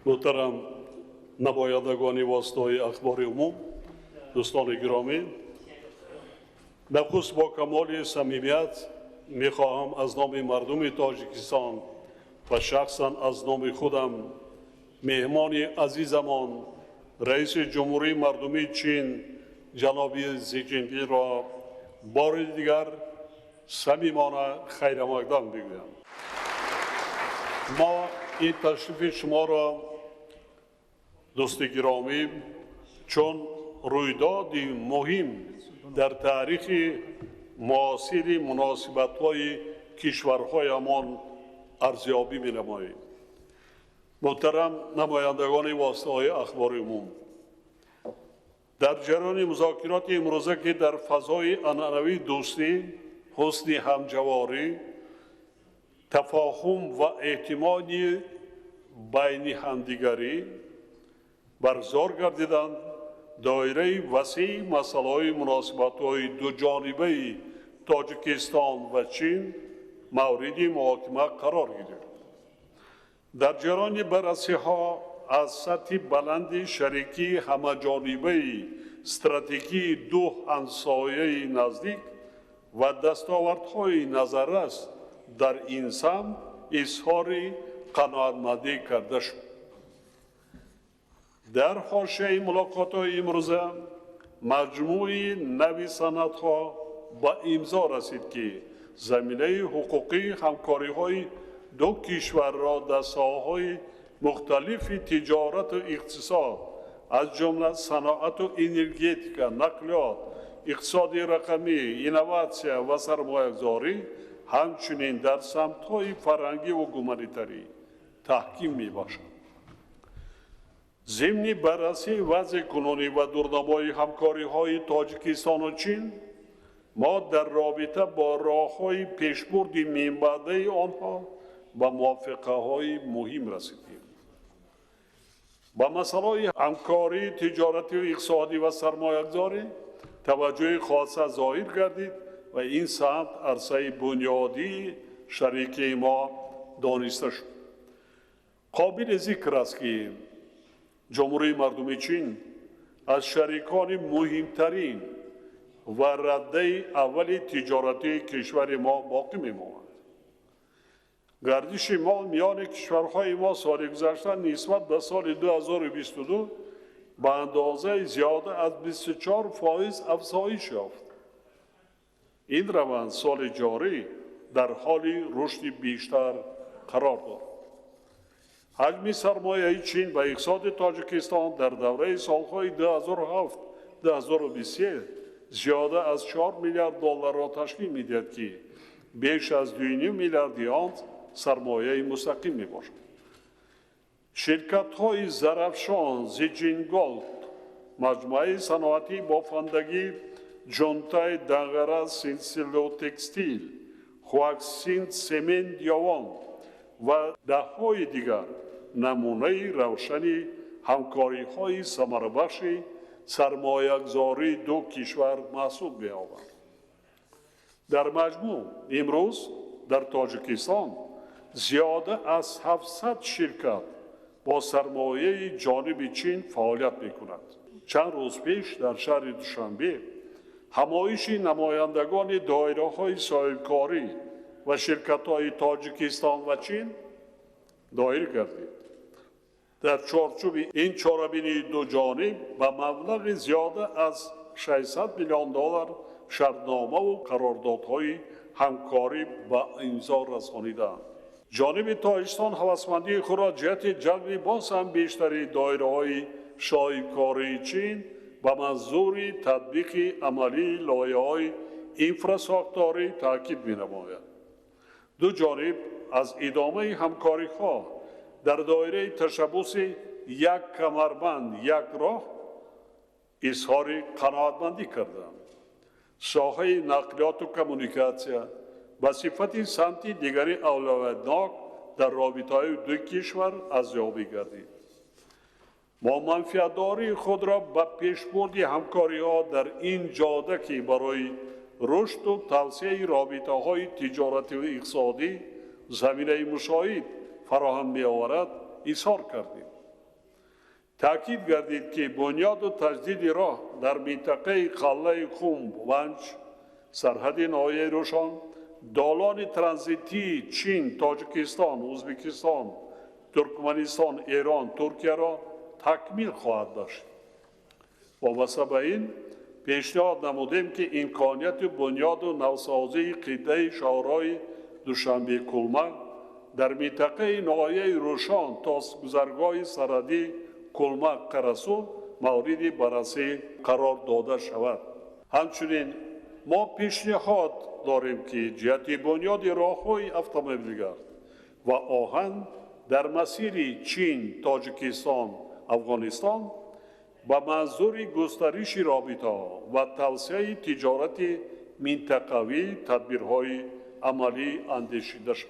محترم نمایندگان واسطای اخبار عموم، دوستان گرامی، نخست با کمال صمیمیت میخواهم از نام مردم تاجیکستان و شخصا از نام خودم مهمان عزیزمان رئیس جمهوری مردمی چین جناب ژی جین پینگ را بار دیگر صمیمانه خیر مقدم بگویم. ما این تشریف شما را دوست گرامی چون رویدادی مهم در تاریخ معاصر مناسبت‌های کشورهایمان ارزیابی می‌نماییم. محترم نمایندگان واسطه‌های اخبار عموم، در جریان مذاکرات امروزه که در فضای عنعنوی دوستی، حسن همجواری، تفاهم و اعتماد بین همدیگری برقرار گردیدند، دایره وسیع مسائل مناسبت‌های دو جانبه تاجیکستان و چین مورد محاکمه قرار گرفت. در جریان بررسی‌ها از سطح بلند شریکی همه‌جانبه استراتژی دو همسایه نزدیک و دستاوردهای نظررس در این سمت اظهار قناعتمندی کرده شد. در حاشیه ملاقات‌های امروزه مجموعه نوی سندها به امضا رسید که زمینه حقوقی همکاری‌های دو کشور را در ساحه‌های مختلف تجارت و اقتصاد از جمله صنعت و انرژتیکا، نقلیات، اقتصاد رقمی، اینواسیون و سرمایه‌گذاری همچنین در سمت‌های فرهنگی و گومانیتری تحکیم می‌باشد. ضمن بررسی وضع کنونی و دورنمای همکاری‌های تاجیکستان و چین، ما در رابطه با راه‌های پیشبرد منبعده آنها به موافقه‌های مهم رسیدیم. با مسائل همکاری تجارتی و اقتصادی و سرمایه‌گذاری توجه خاص ظاهر گردید و این سمت عرصه بنیادی شریک ما دانسته شد. قابل ذکر است که جمهوری مردمی چین از شریکان مهمترین و رده اول تجارتی کشور ما باقی میماند. گردش مال میان کشورهای ما سال گذشته نسبت به سال 2022 به اندازه زیاده از 24% افزایش یافت. این روند سال جاری در حال رشد بیشتر قرار دارد. حجم سرمایه چین به اقتصاد تاجیکستان در دوره سالهای 2007-2023 زیاده از 4 میلیارد دلار را تشکیل می‌دهد که بیش از 2.5 میلیارد آن سرمایه مستقیم میباشد. شرکت‌های زرافشان، زیجینگولد، مجموعه صنعتی بافندگی، جونتای دنگره سینسیلو تکستیل، خواکسین سمنت یوان و ده‌های دیگر نمونه روشنی همکاری‌های ثمربخش سرمایه‌گذاری دو کشور محسوب می‌یابد. در مجموع امروز در تاجیکستان زیاده از 700 شرکت با سرمایه جانب چین فعالیت می‌کند. چند روز پیش در شهر دوشنبه همایش نمایندگان دایره‌های صاحبکاری و شرکت‌های تاجیکستان و چین دایر گردید. در چارچوب این چهاربینی دو جانب به مبلغ زیاده از 600 میلیون دلار شرطنامه و قراردادهای همکاری به امضا رسانیدند. جانب تاجیکستان هوسمندی خود را جهت جلب باز هم بیشتری دایره‌های شایع‌کاری چین به منظور تطبیق عملی لایحه‌های اینفراساختاری تاکید می‌نماید. دو جانب از ادامه همکاری‌ها در دایره تشبث یک کمربند یک راه اظهار قناعتمندی کردند. ساحه نقلیات و کمونیکاسیون به صفت سمت دیگری اولویتناک در رابطه‌های دو کشور ارزیابی گردید. ما منفعت‌داری خود را به پیشبرد همکاری‌ها در این جاده که برای رشد و توسعه رابطه‌های تجارتی و اقتصادی زمینه مشاهد فراهم می‌آورد اظهار کردیم. تأکید گردید که بنیاد و تجدید راه در منطقه قلعه خم ونج سرحد ناحیه روشن دالان ترانزیتی چین، تاجیکستان، ازبکستان، ترکمنستان، ایران، ترکیه را تکمیل خواهد داشت. وابسته به این پیشنهاد نمودیم که امکانیت بنیاد و نوسازی قطعه شهرهای دوشنبه کلمه در منطقه ناحیه روشن تا گذرگاه سرحدی کلمه قرسو مورد بررسی قرار داده شود. همچنین ما پیشنهاد داریم که جهت بنیاد راههای اتومبیلگرد و آهن در مسیر چین، تاجیکستان، افغانستان با منظور گسترش رابطه و توسعه تجارت منطقوی تدبیرهای عملی اندیشیده شد.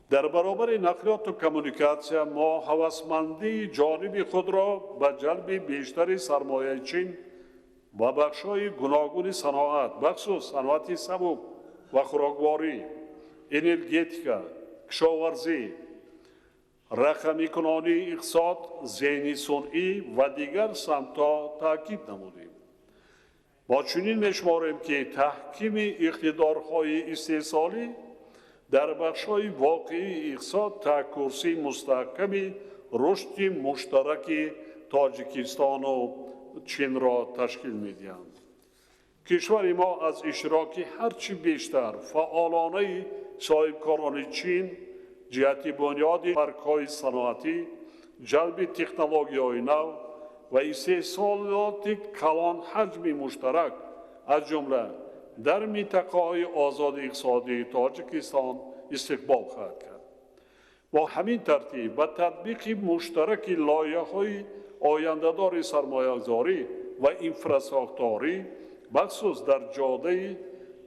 در برابر نقلیات و کمونیکاسیون ما هوسمندی جانب خود را به جلب بیشتر سرمایه چین و بخش‌های گوناگون صنعت، بخصوص صنعت سبک و خوراکواری، انرژتیکا، کشاورزی، رقمی کنانی اقتصاد، ذهنی صنعی و دیگر سمت‌ها تاکید نمودیم. ما چنین می‌شماریم که تحکیم اقتدارهای استحصالی در بخش‌های واقعی اقتصاد تا کرسی مستحکم رشد مشترک تاجیکستان و چین را تشکیل می‌دهند. کشور ما از اشتراک هرچی بیشتر فعالانه صاحبکاران چین جهت بنیاد پارک‌های صنعتی، جلب تکنولوژی‌های نو و استحصالات کلان حجم مشترک از جمله در منطقه‌های آزاد اقتصادی تاجیکستان استقبال خواهد کرد. با همین ترتیب با تطبیق مشترک لایحه‌های آینده‌دار سرمایه‌گذاری و انفراستراکچوری بخصوص در جاده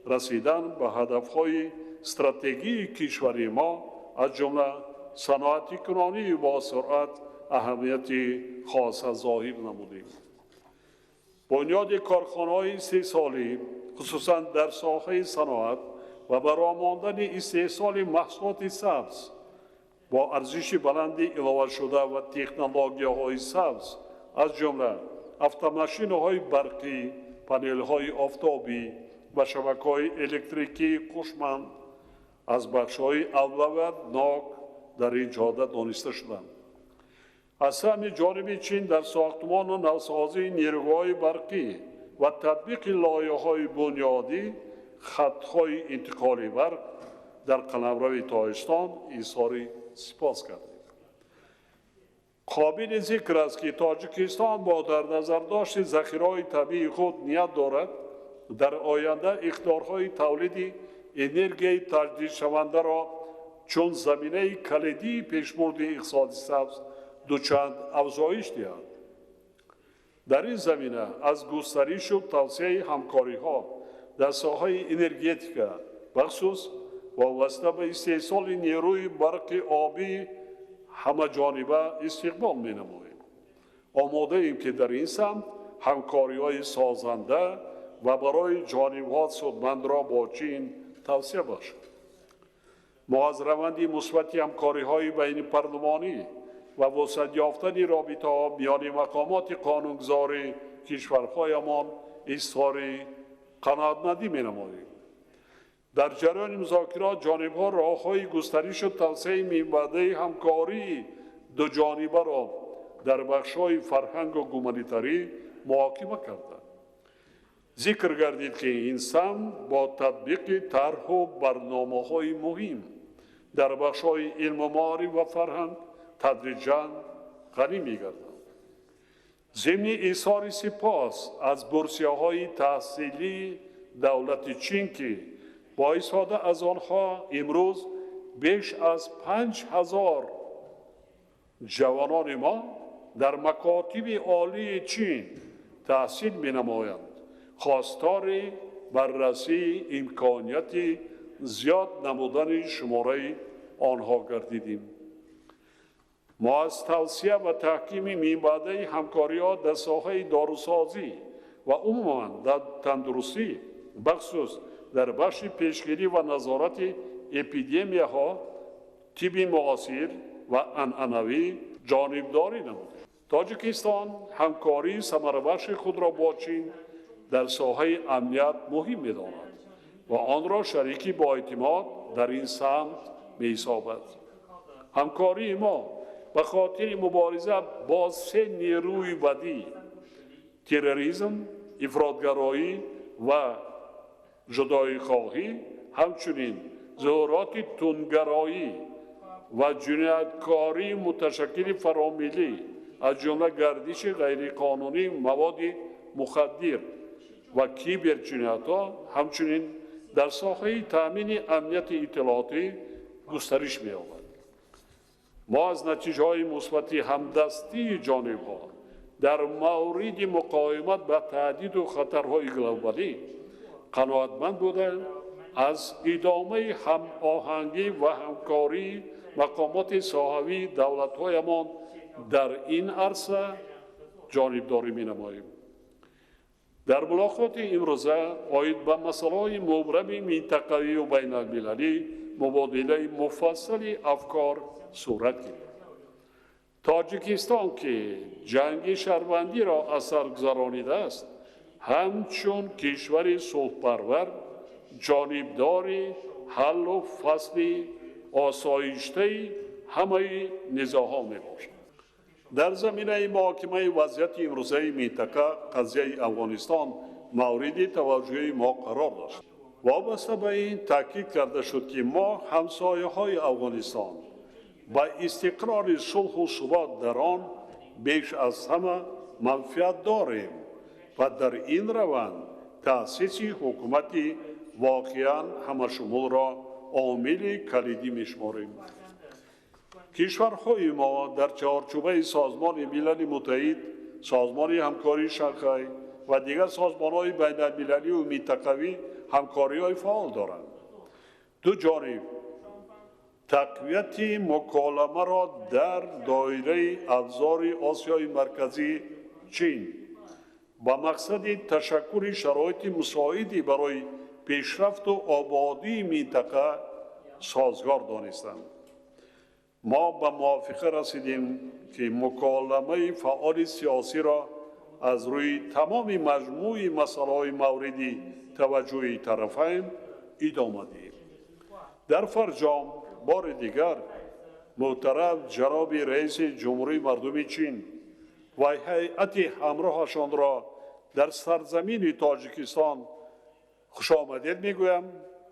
رسیدن به هدف‌های استراتژی کشور ما از جمله صنعت کنانی با سرعت اهمیت خاص ظاهر نمودیم. بنیاد کارخانه‌های استحصالی خصوصا در ساحه صنعت و برآمدن استحصال محصولات سبز با ارزش بلند علاوه شده و تکنولوژی‌های سبز از جمله اتوماسیون‌های برقی، پانل‌های آفتابی و شبکه‌های الکتریکی هوشمند از بخش‌های اولویتناک در این جهت دانسته شدند. از سهم جانب چین در ساختمان و نوسازی نیروهای برقی و تطبیق لایحه‌های بنیادی خطهای انتقال برق در قلمرو تاجیکستان اظهار سپاس کردیم. قابل ذکر است که تاجیکستان با در نظر داشت ذخیره‌های طبیعی خود نیت دارد در آینده اقدارهای تولید انرژی تجدید شونده را چون زمینه کلیدی پیشبرد اقتصاد سبز دوچند افزایش دهد. در این زمینه از گسترش و توسعه همکاری‌ها در ساحه انرژتیکا بخصوص وابسته به استحصال نیروی برق آبی همه جانبه استقبال می‌نماییم. آماده ایم که در این سمت همکاری‌های سازنده و برای جانب‌ها سودمند را با چین توسعه بخشیم. ما از روند مثبت همکاری‌های بین پارلمانی و وسعت یافتن رابطه‌ها میان مقامات قانونگذار کشورهایمان اظهار قناعتمندی می‌نماییم. در جریان مذاکرات جانب‌ها راه‌های گسترش و توسعه منبع همکاری دو جانبه را در بخش‌های فرهنگ و گومانیتاری محاکمه کردند. ذکر گردید که این سمت با تطبیق طرح و برنامه‌های مهم در بخش‌های علم و معارف و فرهنگ تدریجاً غنی می‌گردد. ضمن اظهار سپاس از بورسیه‌های تحصیلی دولت چین که با استفاده از آنها امروز بیش از 5,000 جوانان ما در مکاتب عالی چین تحصیل می‌نمایند. خواستار بررسی امکانیت زیاد نمودن شماره آنها گردیدیم. ما از توسعه و تحکیم منبع همکاری‌ها در ساحه داروسازی و عموماً در تندرستی بخصوص در بخش پیشگیری و نظارت اپیدمیاها، طب معاصر و عنعنوی ҷонибдорӣ намудем. Тоҷикистон ҳамкории самарабахши худро бо чин дар соҳаи амният муҳим медонад ва онро шарики боэътимод дар ин самт меҳисобад. ҳамкории мо ба хотири мубориза бо се нерӯи бадӣ – терроризм, ифротгароӣ ва ҷудоихоҳӣ, ҳамчунин зуҳуроти тунгароӣ ва ҷинояткории муташаккили фаромиллӣ, аз ҷумла гардиши ғайриқонунии маводи мухаддир ва киберҷиноятҳо, ҳамчунин дар соҳаи таъмини амнияти иттилоотӣ густариш меёбад. мо аз натиҷаҳои мусбати ҳамдастии ҷонибҳо дар мавриди муқовимат ба таҳдиду хатарҳои глобалӣ қаноатманд буда, аз идомаи ҳамоҳангӣ ва ҳамкории мақомоти соҳавии давлатҳоямон дар ин арса ҷонибдорӣ менамоем. дар мулоқоти имрӯза оид ба масъалаҳои мубрами минтақавию байналмилалӣ мубодилаи муфассали афкор сурат гирифт. тоҷикистон ки ҷанги шаҳрвандиро аз сар гузаронидааст, ҳамчун кишвари сулҳпарвар ҷонибдори ҳаллу фасли осоиштаи ҳамаи низоъҳо мебошад. дар заминаи муҳокимаи вазъияти имрӯзаи минтақа қазияи Афғонистон мавриди таваҷҷӯҳи мо қарор дошт. вобаста ба ин таъкид карда шуд, ки мо ҳамсояҳои Афғонистон ба истиқрори сулҳу субот дар он беш аз ҳама манфиат дорем ва дар ин раванд таъсиси ҳукумати воқеан ҳамашумулро омили калидӣ мешуморем. кишварҳои мо дар чаҳорчӯбаи Созмони Милали Муттаҳид, Созмони ҳамкории Шанхай ва дигар созмонҳои байналмилалию минтақавӣ ҳамкориҳои фаъол доранд. ду ҷониб тақвияти муколамаро дар доираи абзори Осиёи Марказӣ Чин ба мақсади ташаккули шароити мусоиди барои пешрафту ободии минтақа созгор донистанд. мо ба мувофиқа расидем, ки муколамаи фаъоли сиёсиро аз рӯи тамоми маҷмӯи масъалаҳои мавриди таваҷҷӯҳи тарафайн идома диҳем. дар Фарҷом бори дигар муҳтарам ҷаноби раиси ҷумҳурии мардуми Чин ва ҳайати ҳамроҳашонро дар сарзамини Тоҷикистон хушомадед мегӯям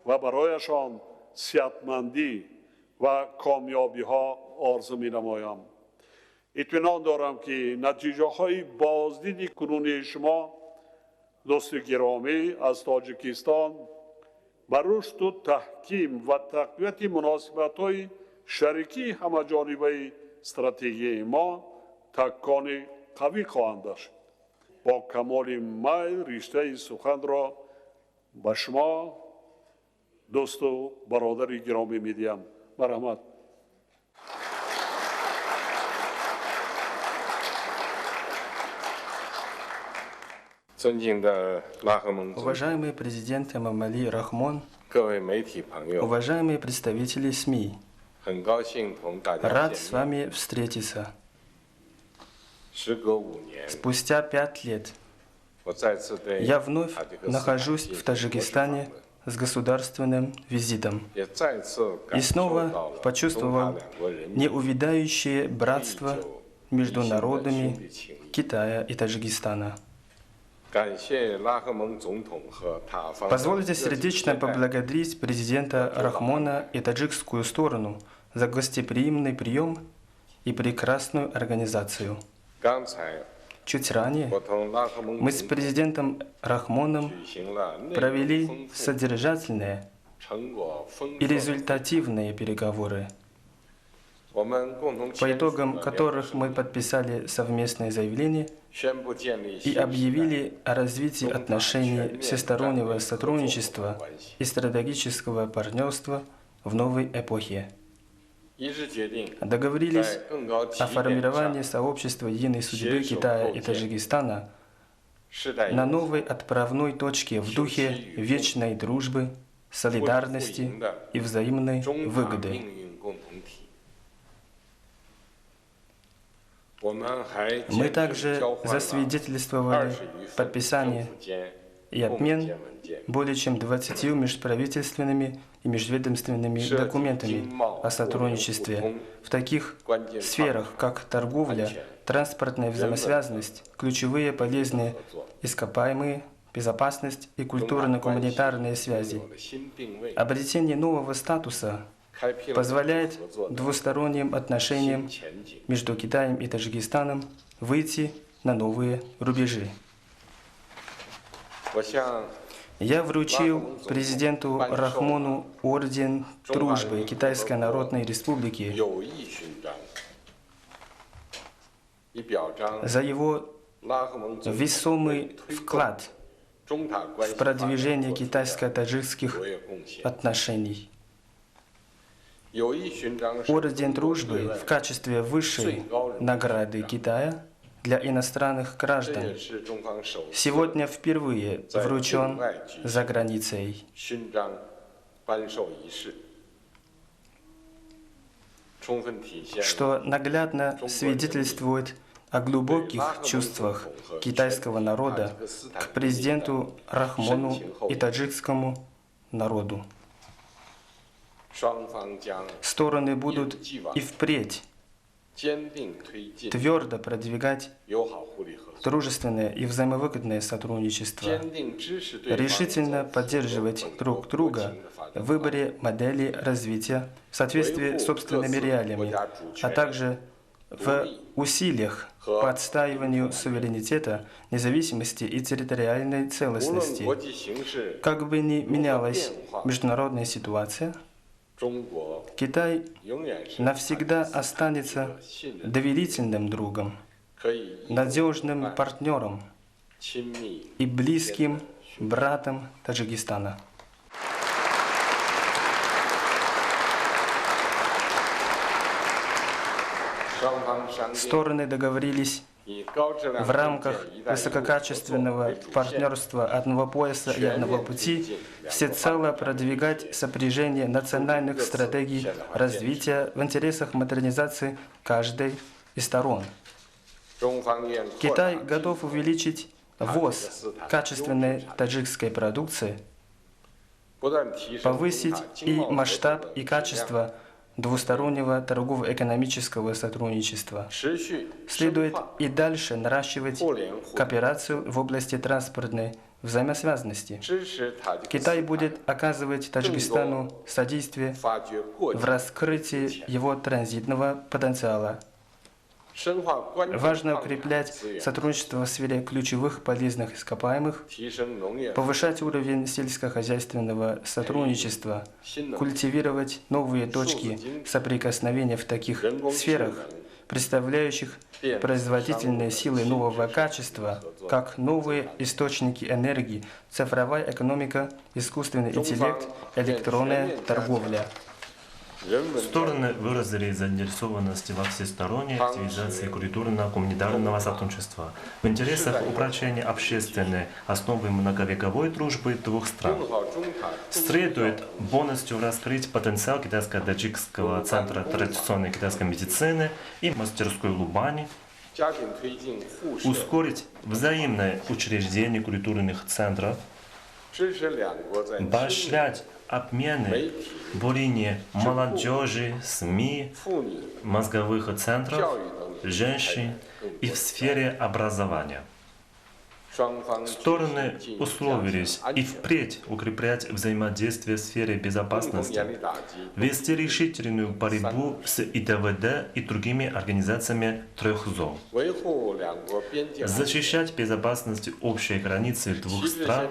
ва барояшон сеҳатмандӣ ва комёбиҳо орзу менамоям. итминон дорам, ки натиҷаҳои боздиди кунунии шумо, дӯсти гиромӣ, аз Тоҷикистон ба рушду таҳким ва тақвияти муносибатҳои шарикии ҳамаҷонибаи стратегияи мо таккони қавӣ хоҳанд дошт. бо камоли майл риштаи суханро ба шумо дӯсту бародари гиромӣ медиҳам. марҳамат. Уважаемый президент Эмомали Рахмон, уважаемые представители СМИ, рад с вами встретиться. Спустя 5 лет я вновь нахожусь в Таджикистане с государственным визитом и снова почувствовал неувядающее братство между народами Китая и Таджикистана. Позвольте сердечно поблагодарить президента Рахмона и таджикскую сторону за гостеприимный прием и прекрасную организацию. Чуть ранее мы с президентом Рахмоном провели содержательные и результативные переговоры, по итогам которых мы подписали совместное заявление и объявили о развитии отношений всестороннего сотрудничества и стратегического партнерства в новой эпохе. Договорились о формировании сообщества единой судьбы Китая и Таджикистана на новой отправной точке в духе вечной дружбы, солидарности и взаимной выгоды. Мы также засвидетельствовали подписание и обмен более чем 20 межправительственными и межведомственными документами о сотрудничестве в таких сферах, как торговля, транспортная взаимосвязанность, ключевые полезные ископаемые, безопасность и культурно-гуманитарные связи. Обретение нового статуса позволяет двусторонним отношениям между Китаем и Таджикистаном выйти на новые рубежи. Я вручил президенту Рахмону орден дружбы Китайской Народной Республики за его весомый вклад в продвижение китайско-таджикских отношений. Орден дружбы в качестве высшей награды Китая для иностранных граждан сегодня впервые вручен за границей. Что наглядно свидетельствует о глубоких чувствах китайского народа к президенту Рахмону и таджикскому народу. Стороны будут и впредь твердо продвигать дружественное и взаимовыгодное сотрудничество, решительно поддерживать друг друга в выборе модели развития в соответствии с собственными реалиями, а также в усилиях по отстаиванию суверенитета, независимости и территориальной целостности. Как бы ни менялась международная ситуация, Китай навсегда останется доверительным другом, надежным партнером и близким братом Таджикистана. Стороны договорились в рамках высококачественного партнерства одного пояса и одного пути всецело продвигать сопряжение национальных стратегий развития в интересах модернизации каждой из сторон. Китай готов увеличить ввоз качественной таджикской продукции, повысить и масштаб, и качество двустороннего торгово-экономического сотрудничества. Следует и дальше наращивать кооперацию в области транспортной взаимосвязанности. Китай будет оказывать Таджикистану содействие в раскрытии его транзитного потенциала. Важно укреплять сотрудничество в сфере ключевых полезных ископаемых, повышать уровень сельскохозяйственного сотрудничества, культивировать новые точки соприкосновения в таких сферах, представляющих производительные силы нового качества, как новые источники энергии, цифровая экономика, искусственный интеллект, электронная торговля. Стороны выразили заинтересованность во всесторонней активизации культурно-гуманитарного сотрудничества в интересах упрочения общественной основы многовековой дружбы двух стран. Следует полностью раскрыть потенциал китайско-таджикского центра традиционной китайской медицины и мастерской Лубани, ускорить взаимное учреждение культурных центров, поощрять обмены в линии молодежи, СМИ, мозговых центров, женщин и в сфере образования. Стороны условились и впредь укреплять взаимодействие в сфере безопасности, вести решительную борьбу с ИТВД и другими организациями трех зон, защищать безопасность общей границы двух стран,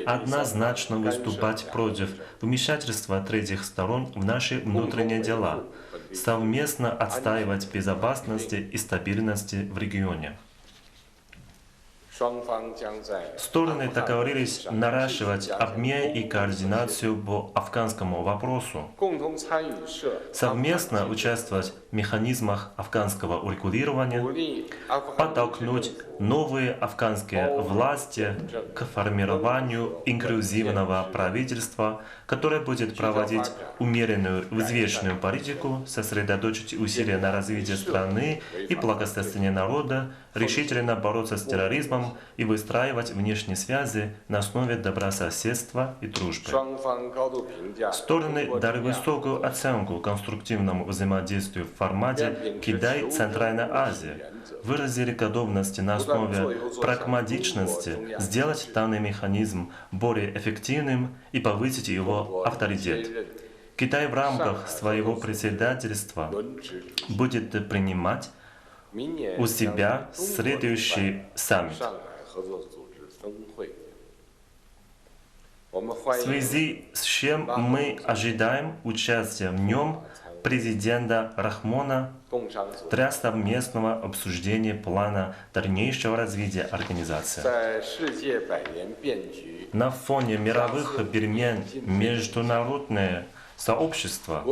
однозначно выступать против вмешательства третьих сторон в наши внутренние дела, совместно отстаивать безопасность и стабильность в регионе. Стороны договорились наращивать обмен и координацию по афганскому вопросу, совместно участвовать в механизмах афганского урегулирования, подтолкнуть новые афганские власти к формированию инклюзивного правительства, которое будет проводить умеренную, взвешенную политику, сосредоточить усилия на развитии страны и благосостоянии народа, решительно бороться с терроризмом и выстраивать внешние связи на основе добрососедства и дружбы. Стороны дали высокую оценку конструктивному взаимодействию в формате Китай-Центральная Азия, выразили готовность на основе прагматичности сделать данный механизм более эффективным и повысить его авторитет. Китай в рамках своего председательства будет принимать у себя следующий саммит. В связи с чем мы ожидаем участия в нем президента Рахмона для совместного обсуждения плана дальнейшего развития организации. На фоне мировых перемен международное сообщество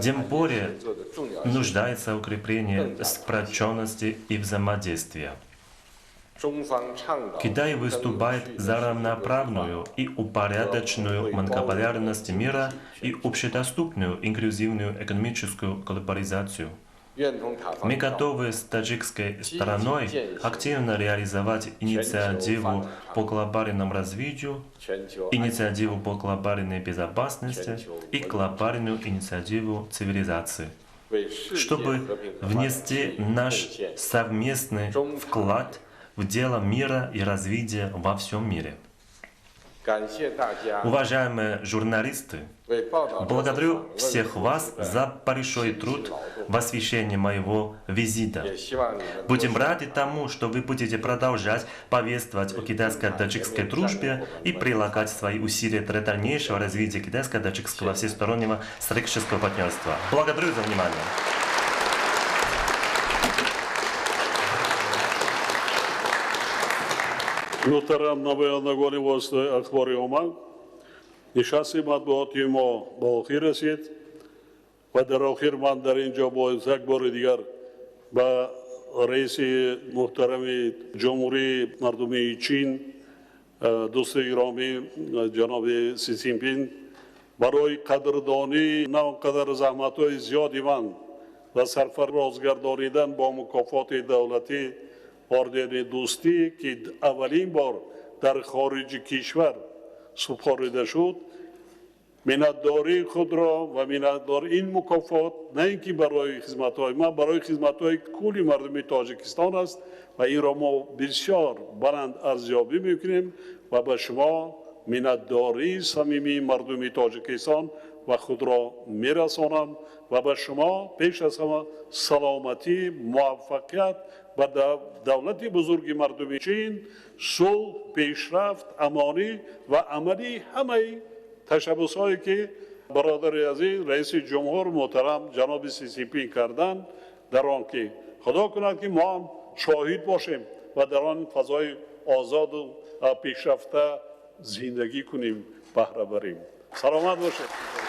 тем более нуждается в укреплении сплоченности и взаимодействия. Китай выступает за равноправную и упорядоченную многополярность мира и общедоступную инклюзивную экономическую глобализацию. Мы готовы с таджикской стороной активно реализовать инициативу по глобальному развитию, инициативу по глобальной безопасности и глобальную инициативу цивилизации, чтобы внести наш совместный вклад в дело мира и развития во всем мире. Уважаемые журналисты, благодарю всех вас за большой труд в освещении моего визита. Будем рады тому, что вы будете продолжать повествовать о китайско-таджикской дружбе и прилагать свои усилия для дальнейшего развития китайско-таджикского всестороннего стратегического партнерства. Благодарю за внимание. محترم نمایندگان واسطه اخباری آمد نشست مطبوعاتی ما به آخر رسید و در آخر من در اینجا با یک بار دیگر به رئیس محترم جمهوری مردمی چین دوست گرامی جناب سی جین پینگ برای قدردانی نه آنقدر زحمت‌های زیادی من و سرفراز گردانیدن با مکافات دولتی اردن دوستی که اولین بار در خارج کشور سپرده شد منتداری خود را و منتدار این مکافات نه اینکه برای خدمت‌های ما برای خدمت‌های کل مردم تاجیکستان است و این را ما بسیار بلند ارزیابی می‌کنیم و به شما منتداری صمیمی مردم تاجیکستان و خود را می‌رسانم و به شما پیش از همه سلامتی موفقیت و دولت بزرگ مردم چین صلح پیشرفت امانی و عملی همه تشبس‌هایی که برادر عزیز رئیس جمهور محترم جناب سی جین پینگ کردند در آن که خدا کند که ما هم شاهد باشیم و در آن فضای آزاد و پیشرفته زندگی کنیم بهره بریم. سلامت باشید.